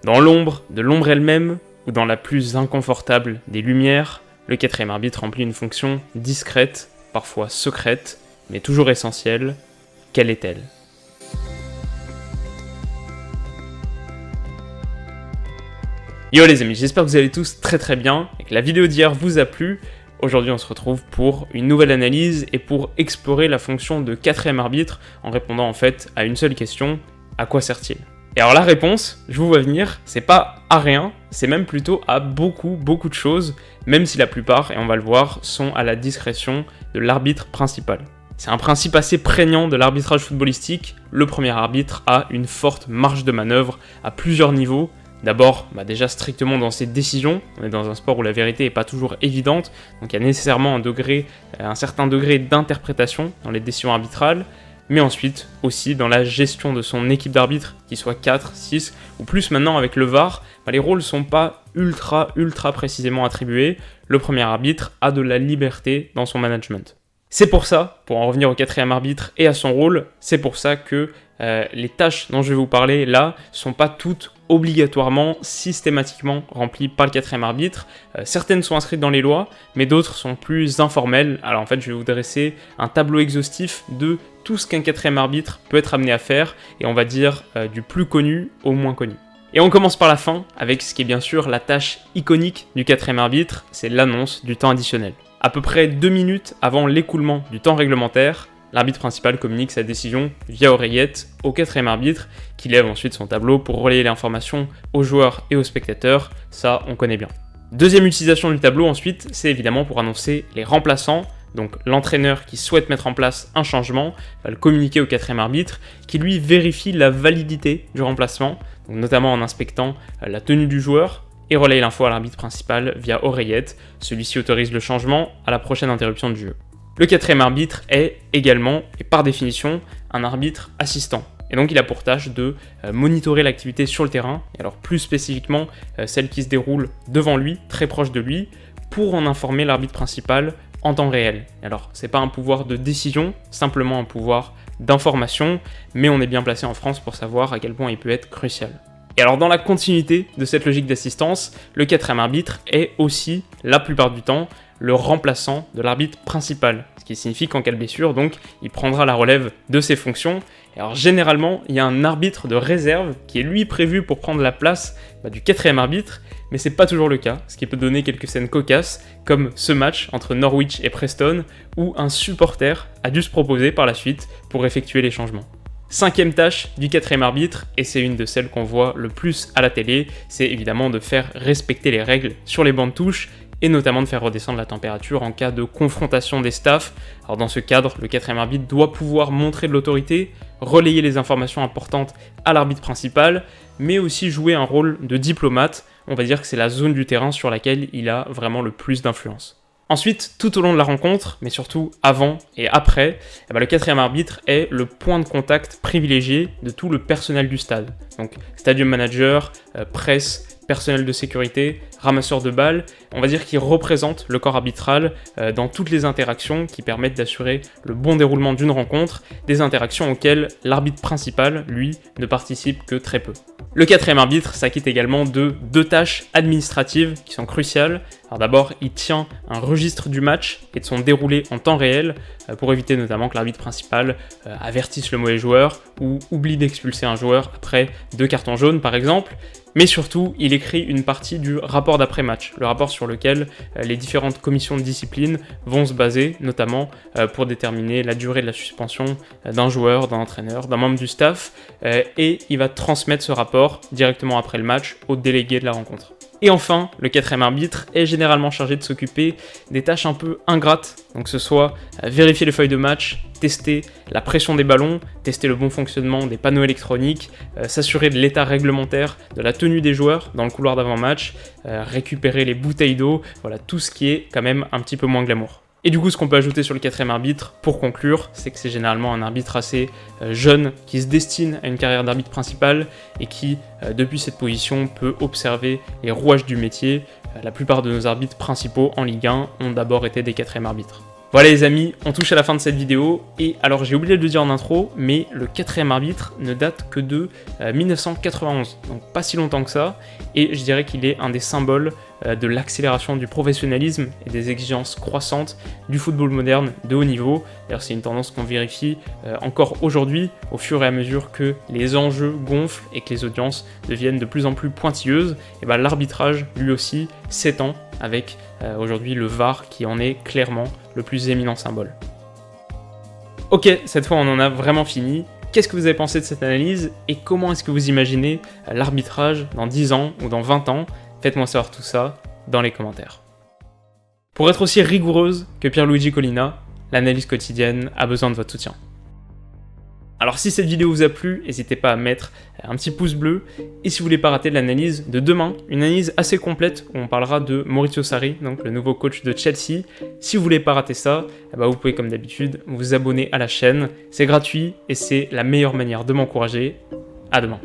Dans l'ombre de l'ombre elle-même, ou dans la plus inconfortable des lumières, le quatrième arbitre remplit une fonction discrète, parfois secrète, mais toujours essentielle. Quelle est-elle ? Yo les amis, j'espère que vous allez tous très bien et que la vidéo d'hier vous a plu. Aujourd'hui on se retrouve pour une nouvelle analyse et pour explorer la fonction de quatrième arbitre en répondant en fait à une seule question, à quoi sert-il ? Et alors la réponse, je vous vois venir, c'est pas à rien, c'est même plutôt à beaucoup de choses, même si la plupart, et on va le voir, sont à la discrétion de l'arbitre principal. C'est un principe assez prégnant de l'arbitrage footballistique, le premier arbitre a une forte marge de manœuvre à plusieurs niveaux. D'abord, déjà strictement dans ses décisions, on est dans un sport où la vérité n'est pas toujours évidente, donc il y a nécessairement un certain degré d'interprétation dans les décisions arbitrales, mais ensuite aussi dans la gestion de son équipe d'arbitres, qu'il soit 4, 6 ou plus maintenant avec le VAR, les rôles ne sont pas ultra précisément attribués, le premier arbitre a de la liberté dans son management. C'est pour ça, pour en revenir au quatrième arbitre et à son rôle, c'est pour ça que les tâches dont je vais vous parler là sont pas toutes obligatoirement, systématiquement remplies par le quatrième arbitre. Certaines sont inscrites dans les lois, mais d'autres sont plus informelles. Alors en fait, je vais vous dresser un tableau exhaustif de tout ce qu'un quatrième arbitre peut être amené à faire, et on va dire du plus connu au moins connu. Et on commence par la fin, avec ce qui est bien sûr la tâche iconique du quatrième arbitre, c'est l'annonce du temps additionnel. À peu près 2 minutes avant l'écoulement du temps réglementaire, l'arbitre principal communique sa décision via oreillette au quatrième arbitre, qui lève ensuite son tableau pour relayer l'information aux joueurs et aux spectateurs, ça on connaît bien. Deuxième utilisation du tableau ensuite, c'est évidemment pour annoncer les remplaçants, donc l'entraîneur qui souhaite mettre en place un changement va le communiquer au quatrième arbitre, qui lui vérifie la validité du remplacement, donc notamment en inspectant la tenue du joueur, et relaye l'info à l'arbitre principal via oreillette, celui-ci autorise le changement à la prochaine interruption du jeu. Le quatrième arbitre est également, et par définition, un arbitre assistant. Et donc il a pour tâche de monitorer l'activité sur le terrain, et alors plus spécifiquement celle qui se déroule devant lui, très proche de lui, pour en informer l'arbitre principal en temps réel. Et alors c'est pas un pouvoir de décision, simplement un pouvoir d'information, mais on est bien placé en France pour savoir à quel point il peut être crucial. Et alors dans la continuité de cette logique d'assistance, le quatrième arbitre est aussi, la plupart du temps, le remplaçant de l'arbitre principal, ce qui signifie qu'en cas de blessure, donc, il prendra la relève de ses fonctions. Et alors généralement, il y a un arbitre de réserve qui est lui prévu pour prendre la place du quatrième arbitre, mais c'est pas toujours le cas, ce qui peut donner quelques scènes cocasses, comme ce match entre Norwich et Preston, où un supporter a dû se proposer par la suite pour effectuer les changements. Cinquième tâche du quatrième arbitre, et c'est une de celles qu'on voit le plus à la télé, c'est évidemment de faire respecter les règles sur les bancs de touche, et notamment de faire redescendre la température en cas de confrontation des staffs. Alors dans ce cadre, le quatrième arbitre doit pouvoir montrer de l'autorité, relayer les informations importantes à l'arbitre principal, mais aussi jouer un rôle de diplomate. On va dire que c'est la zone du terrain sur laquelle il a vraiment le plus d'influence. Ensuite, tout au long de la rencontre, mais surtout avant et après, le quatrième arbitre est le point de contact privilégié de tout le personnel du stade. Donc stadium manager, presse, personnel de sécurité, ramasseur de balles, on va dire qu'il représente le corps arbitral dans toutes les interactions qui permettent d'assurer le bon déroulement d'une rencontre, des interactions auxquelles l'arbitre principal, lui, ne participe que très peu. Le quatrième arbitre s'acquitte également de 2 tâches administratives qui sont cruciales. Alors d'abord, il tient un registre du match et de son déroulé en temps réel pour éviter notamment que l'arbitre principal avertisse le mauvais joueur ou oublie d'expulser un joueur après 2 cartons jaunes par exemple. Mais surtout, il écrit une partie du rapport d'après-match, le rapport sur lequel les différentes commissions de discipline vont se baser, notamment pour déterminer la durée de la suspension d'un joueur, d'un entraîneur, d'un membre du staff, et il va transmettre ce rapport directement après le match au délégué de la rencontre. Et enfin, le quatrième arbitre est généralement chargé de s'occuper des tâches un peu ingrates, donc que ce soit vérifier les feuilles de match, tester la pression des ballons, tester le bon fonctionnement des panneaux électroniques, s'assurer de l'état réglementaire de la tenue des joueurs dans le couloir d'avant-match, récupérer les bouteilles d'eau, voilà tout ce qui est quand même un petit peu moins glamour. Et du coup, ce qu'on peut ajouter sur le quatrième arbitre, pour conclure, c'est que c'est généralement un arbitre assez jeune qui se destine à une carrière d'arbitre principal et qui, depuis cette position, peut observer les rouages du métier. La plupart de nos arbitres principaux en Ligue 1 ont d'abord été des quatrièmes arbitres. Voilà les amis, on touche à la fin de cette vidéo, et alors j'ai oublié de le dire en intro, mais le 4e arbitre ne date que de 1991, donc pas si longtemps que ça, et je dirais qu'il est un des symboles de l'accélération du professionnalisme et des exigences croissantes du football moderne de haut niveau. D'ailleurs c'est une tendance qu'on vérifie encore aujourd'hui, au fur et à mesure que les enjeux gonflent et que les audiences deviennent de plus en plus pointilleuses, et ben l'arbitrage lui aussi s'étend avec aujourd'hui le VAR qui en est clairement le plus éminent symbole. Ok, cette fois on en a vraiment fini. Qu'est-ce que vous avez pensé de cette analyse et comment est-ce que vous imaginez l'arbitrage dans 10 ans ou dans 20 ans? Faites-moi savoir tout ça dans les commentaires. Pour être aussi rigoureuse que Pierluigi Collina, l'analyse quotidienne a besoin de votre soutien. Alors si cette vidéo vous a plu, n'hésitez pas à mettre un petit pouce bleu, et si vous voulez pas rater l'analyse de demain, une analyse assez complète où on parlera de Maurizio Sarri, donc le nouveau coach de Chelsea. Si vous voulez pas rater ça, vous pouvez comme d'habitude vous abonner à la chaîne, c'est gratuit et c'est la meilleure manière de m'encourager. À demain.